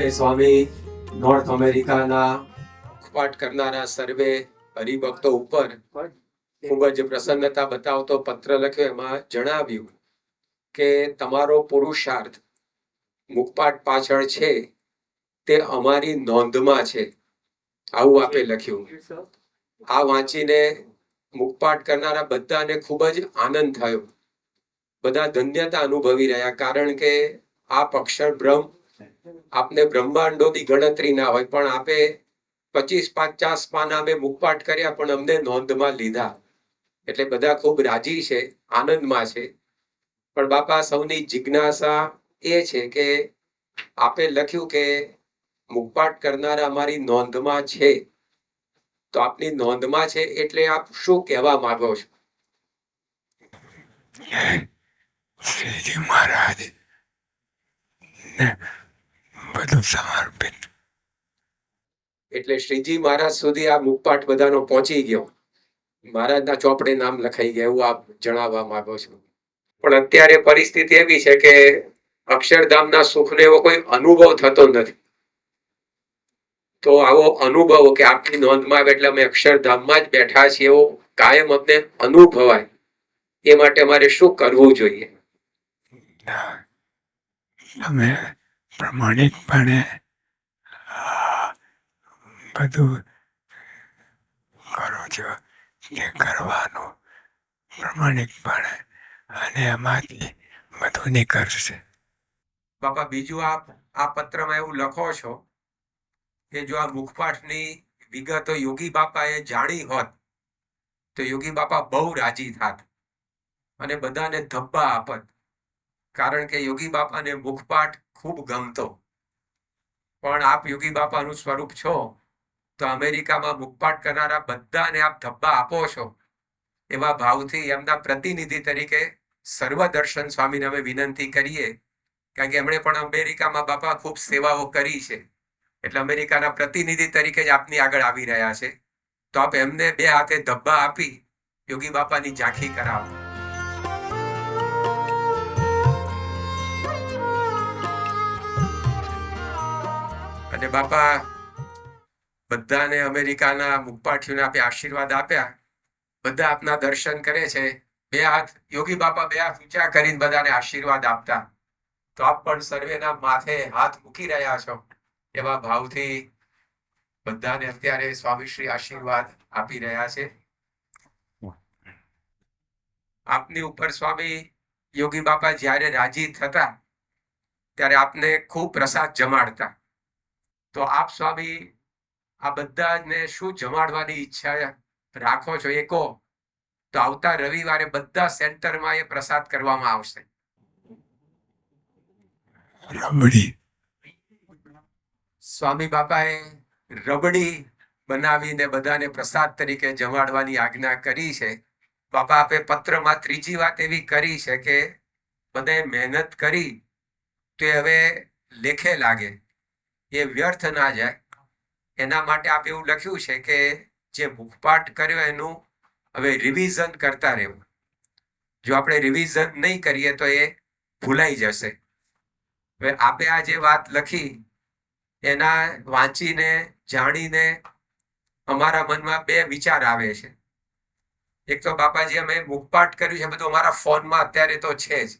અત્યારે સ્વામી નોર્થ અમેરિકાના પાઠ કરનારા સર્વે હરિભક્તો ઉપર ખૂબ જ પ્રસન્નતા બતાવતો પત્ર લખ્યો. એમાં જણાવ્યું કે તમારો પુરુષાર્થ મુખપાઠ પાછળ છે તે અમારી નોંધમાં છે, આવું આપે લખ્યું. આ વાંચીને મુખપાઠ કરનારા બધાને ખૂબ જ આનંદ થયો. બધા ધન્યતા અનુભવી રહ્યા, કારણ કે આપ અક્ષર બ્રહ્મ, આપને બ્રહ્માંડોની ગણતરી ના હોય, પણ આપે 25-50 પાના અમે મુખપાઠ કર્યા પણ અમને નોંધમાં લીધા. એટલે બધા ખૂબ રાજી છે, આનંદમાં છે. પણ બાપા, સૌની જિજ્ઞાસા એ છે કે આપે લખ્યું કે મુખપાઠ કરનારા અમારી નોંધમાં છે, તો આપની નોંધમાં છે એટલે આપ શું કહેવા માંગો છો? શ્રીજી મહારાજ ને બધું સમર્પિત. એટલે શ્રીજી મહારાજ સુધી આ મુખપાઠ બધાનો પહોંચી ગયો, મહારાજના ચોપડે નામ લખાઈ ગયા, એવું આપ જણાવવા માંગો છો. પણ અત્યારે પરિસ્થિતિ એવી છે કે અક્ષરધામના સુખનો એવો કોઈ અનુભવ થતો નથી. તો આવો અનુભવ કે આપની નોંધમાં આવે એટલે અમે અક્ષરધામમાં જ બેઠા છીએ એવો કાયમ અમને અનુભવાય, એ માટે અમારે શું કરવું જોઈએ? તમે પ્રમાણિકપણે બધું કરો છો તે કરવાનું પ્રમાણિકપણે, અને એમાંથી બધું નીકળશે. બાપા, બીજું આપ આ પત્રમાં એવું લખો છો કે જો આ મુખપાઠની વિગતો યોગી બાપાએ જાણી હોત તો યોગી બાપા બહુ રાજી થાત અને બધાને ધબ્બા આપત, કારણ કે યોગી બાપાને મુખપાઠ ખૂબ ગમતો. પણ આપ યોગી બાપાનું સ્વરૂપ છો, તો અમેરિકામાં મુખપાઠ કરનારા બધાને આપ ધબ્બા આપો છો, એવા ભાવથી એમના પ્રતિનિધિ તરીકે સર્વદર્શન સ્વામીને અમે વિનંતી કરીએ, કારણ કે એમણે પણ અમેરિકામાં બાપા ખૂબ સેવાઓ કરી છે. એટલે અમેરિકાના પ્રતિનિધિ તરીકે જ આપની આગળ આવી રહ્યા છે. તો આપ એમને 2 હાથે ધબ્બા આપી યોગી બાપાની ઝાંખી કરાવો. અને બાપા, બધાને અમેરિકાના મુખપાઠીઓને આપે આશીર્વાદ આપ્યા. બધા આપના દર્શન કરે છે, 2 હાથ યોગી બાપા 2 હાથ ઊંચા કરીને બધાને આશીર્વાદ આપતા. તો આપ પણ સર્વેના માથે હાથ મૂકી રહ્યા છો, એવા ભાવથી બધાને અત્યારે સ્વામીશ્રી આશીર્વાદ આપી રહ્યા છે. આપની ઉપર સ્વામી યોગી બાપા જ્યારે રાજી થતા ત્યારે આપને ખૂબ પ્રસાદ જમાડતા. તો આપ સ્વામી આ બધાને શું જમાડવાની ઈચ્છા રાખો છો એ કહો, તો આવતા રવિવારે બધા સેન્ટરમાં એ પ્રસાદ કરવામાં આવશે. રબડી. સ્વામી બાપાએ રબડી બનાવીને બધાને પ્રસાદ તરીકે જમાડવાની આજ્ઞા કરી છે. બાપા, આપે પત્રમાં ત્રીજી વાત એવી કરી છે કે બધાએ મહેનત કરી તો હવે લેખે લાગે, એ વ્યર્થ ના જાય. એના માટે આપ એવું લખ્યું છે કે જે મુખપાઠ કર્યો એનું હવે રિવિઝન કરતા રહેવું. જો આપણે રિવિઝન નહીં કરીએ તો એ ભૂલાઈ જશે. હવે આપે આ જે વાત લખી એના વાંચીને જાણીને અમારા મનમાં 2 વિચાર આવે છે. એક તો બાપાજી, અમે મુખપાઠ કર્યું છે બધું અમારા ફોનમાં અત્યારે તો છે જ,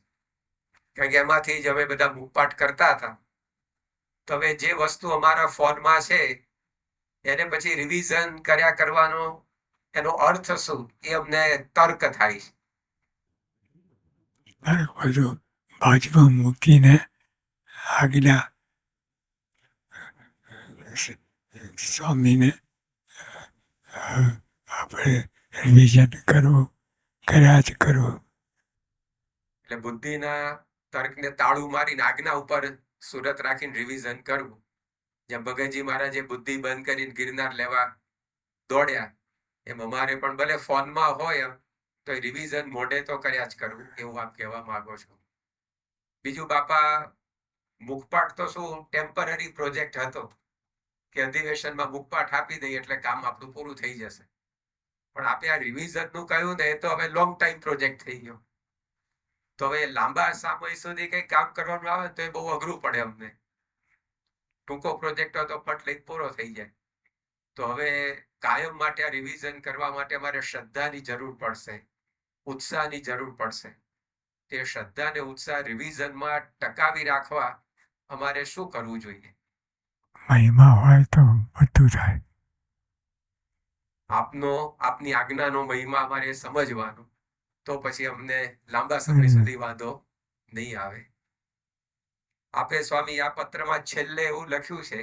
કારણ કે એમાંથી જ અમે બધા મુખપાઠ કરતા હતા. તો હવે જે વસ્તુ અમારા ફોનમાં છે એને પછી રિવિઝન કર્યા કરવાનો એનો અર્થ શું, એ અમને તર્ક થાય છે. બધું બાજુમાં મૂકીને આજ્ઞા સ્વામીને આપણે રિવિઝન કરવું, કર્યા જ કરવું. એટલે બુદ્ધિના તર્કને તાળું મારીને આજ્ઞા ઉપર સુરત રાખીને રિવિઝન કરવું. જેમ ભગતજી મહારાજે બુદ્ધિ બંધ કરીને ગિરનાર લેવા દોડ્યા, એમ અમારે પણ ભલે ફોનમાં હોય એમ તો રિવિઝન મોઢે તો કર્યા જ કરવું, એવું આપ કહેવા માંગો છો. બીજું બાપા, મુખપાઠ તો શું ટેમ્પરરી પ્રોજેક્ટ હતો કે અધિવેશનમાં મુખપાઠ આપી દઈએ એટલે કામ આપણું પૂરું થઈ જશે. પણ આપે આ રિવિઝનનું કહ્યું ને, એ તો હવે લોંગ ટાઈમ પ્રોજેક્ટ થઈ ગયો. તો હવે લાંબા સમય સુધી કઈ કામ કરવાનું આવે તો એ બહુ અઘરું પડે અમને. ટૂંકો પ્રોજેક્ટ હોય તો ફટ લઈ પૂરો થઈ જાય. તો હવે કાયમ માટે આ રિવિઝન કરવા માટે મારે શ્રદ્ધાની જરૂર પડશે, ઉત્સાહની જરૂર પડશે. તે શ્રદ્ધા અને ઉત્સાહ રિવિઝનમાં ટકાવી રાખવા અમારે શું કરવું જોઈએ? મહિમા હોય તો બધું થાય. આપની આજ્ઞાનો મહિમા અમારે સમજવાનો, તો પછી અમને લાંબા સમય સુધી વાંધો નહીં આવે. આપે સ્વામી આ પત્રમાં છેલ્લે એવું લખ્યું છે,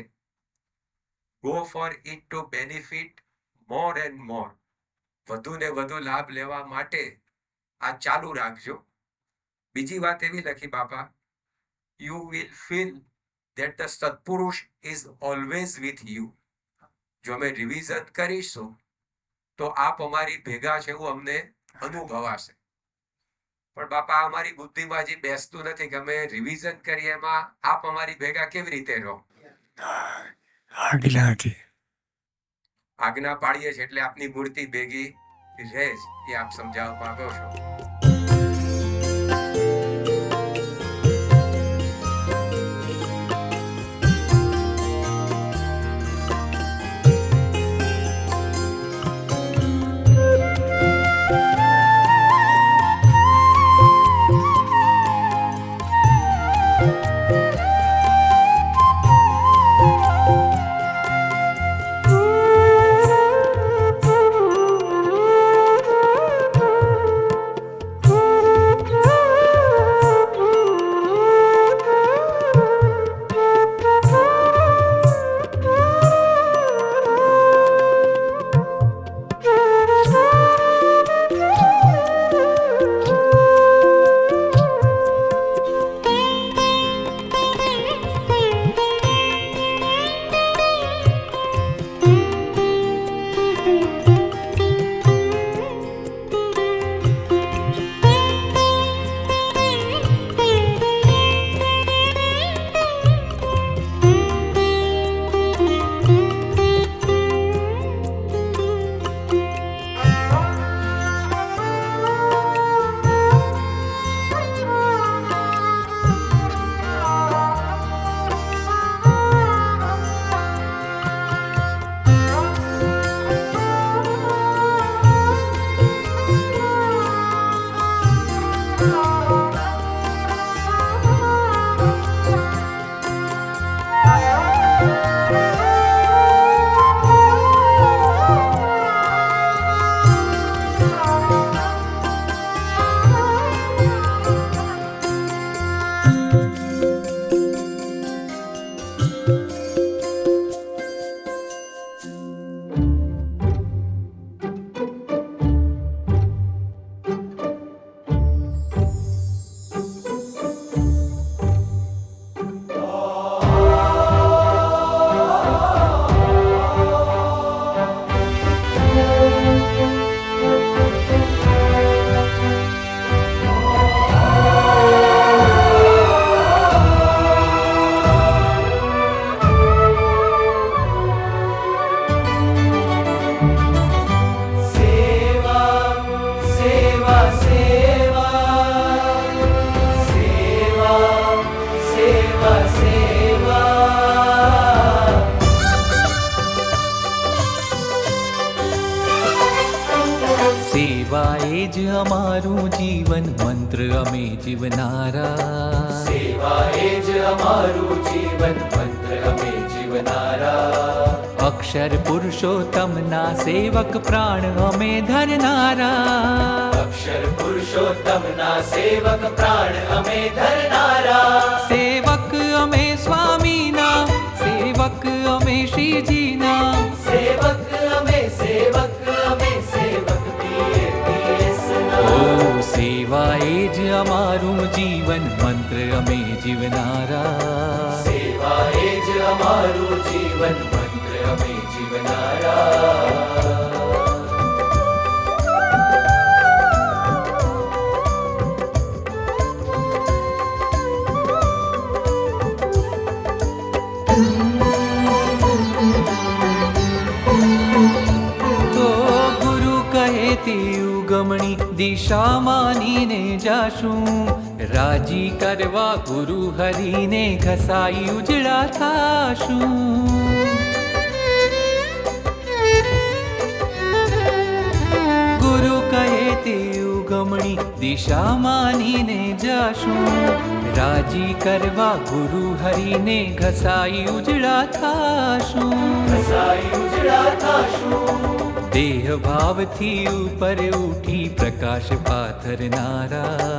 go for it to benefit more and મોર. વધુ ને વધુ લાભ લેવા માટે આ ચાલુ રાખજો. બીજી વાત એવી લખી બાપા, you will feel that the સત્પુરુષ is always with you. જો અમે રિવિઝન કરીશું તો આપ અમારી ભેગા છે એવું અમને અનુભવાશે. પણ બાપા અમારી બુદ્ધિમાં હજી બેસતું નથી કે અમે રિવિઝન કરીએ એમાં આપ અમારી ભેગા કેવી રીતે રહો? આજ્ઞાથી આજ્ઞા પાડીએ છીએ એટલે આપની મૂર્તિ ભેગી રહે જ, એ આપ સમજાવવા માંગો છો. જ અમારું જીવન મંત્ર અમે જીવનારા. સેવા એ જ અમારું જીવન મંત્ર અમે જીવનારા. અક્ષર પુરુષોત્તમના સેવક પ્રાણ અમે ધરનારા. અક્ષર પુરુષોત્તમના સેવક પ્રાણ અમે ધરનારા. સેવક અમે સ્વામીના, સેવક અમે શ્રીજીના. સેવક અમે સેવક અમે સેવક સેવા એ જ અમારું જીવન મંત્ર અમે જીવનારા. સેવા એ જ અમારું જીવન મંત્ર અમે જીવનારા. ઉગમણી દિશા માનીને જાશું, રાજી કરવા ગુરુ હરીને ઘસાઈ ઉજળા થાશું. ગુરુ કહે તે ઉગમણી દિશા માનીને જાશું, રાજી કરવા ગુરુ હરીને ઘસાઈ ઉજળા થાશું. ઘસાઈ ઉજળા થાશું. દેહ ભાવથી ઉપર ઉઠી પ્રકાશ પાથરનારા,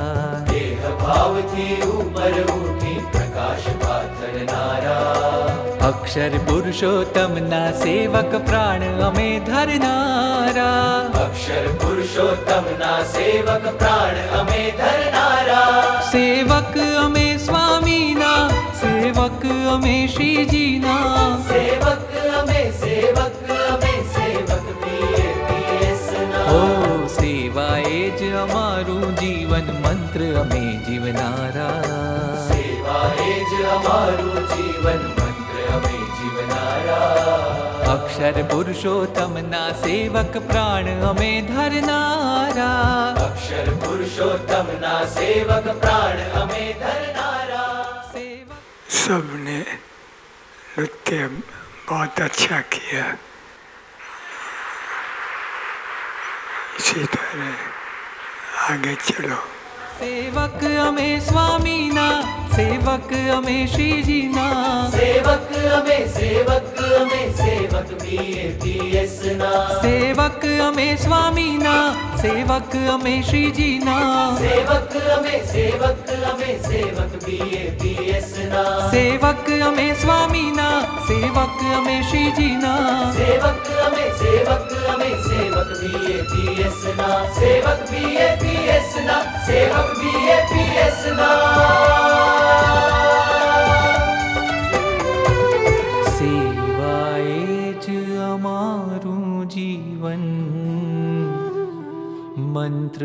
દેહ ભાવથી ઉપર ઉઠી પ્રકાશ પાથરનારા, અક્ષર પુરુષોત્તમના સેવક પ્રાણ અમે ધરનારા. અક્ષર પુરુષોત્તમના સેવક પ્રાણ અમે ધરનારા, સેવક અમે સ્વામીના, સેવક અમે શ્રીજીના. સેવક અમે સેવક અમે સેવક PAPSના. ઓ સેવાએ જ અમારું જીવન, મંત્ર અમે જીવનારા. સેવાએ જ અમારું જીવન, મંત્ર અમે જીવનારા, અક્ષર પુરુષોત્તમના સેવક પ્રાણ અમે ધરનારા. અક્ષર પુરુષોત્તમના સેવક પ્રાણ અમે ધરનારા. સેવક सबने नृत्य बहुत अच्छा किया. इसी तरह आगे चलो. સેવક અમે સ્વામીના, સેવક અમે શ્રીજીના. સેવક અમે સેવક અમે સેવક PAPSના. સેવક અમે સ્વામીના, સેવક અમે શ્રીજીના. સેવક અમે સેવક અમે સેવક PAPSના. સેવક અમે સ્વામીના, સેવક અમે શ્રીજીના. સેવક અમે સેવક અમે સેવક PAPSના. સેવક PAPSના. સેવક PAPSના. સેવાએ જ અમારું જીવન, મંત્ર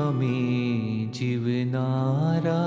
અમે જીવનારા.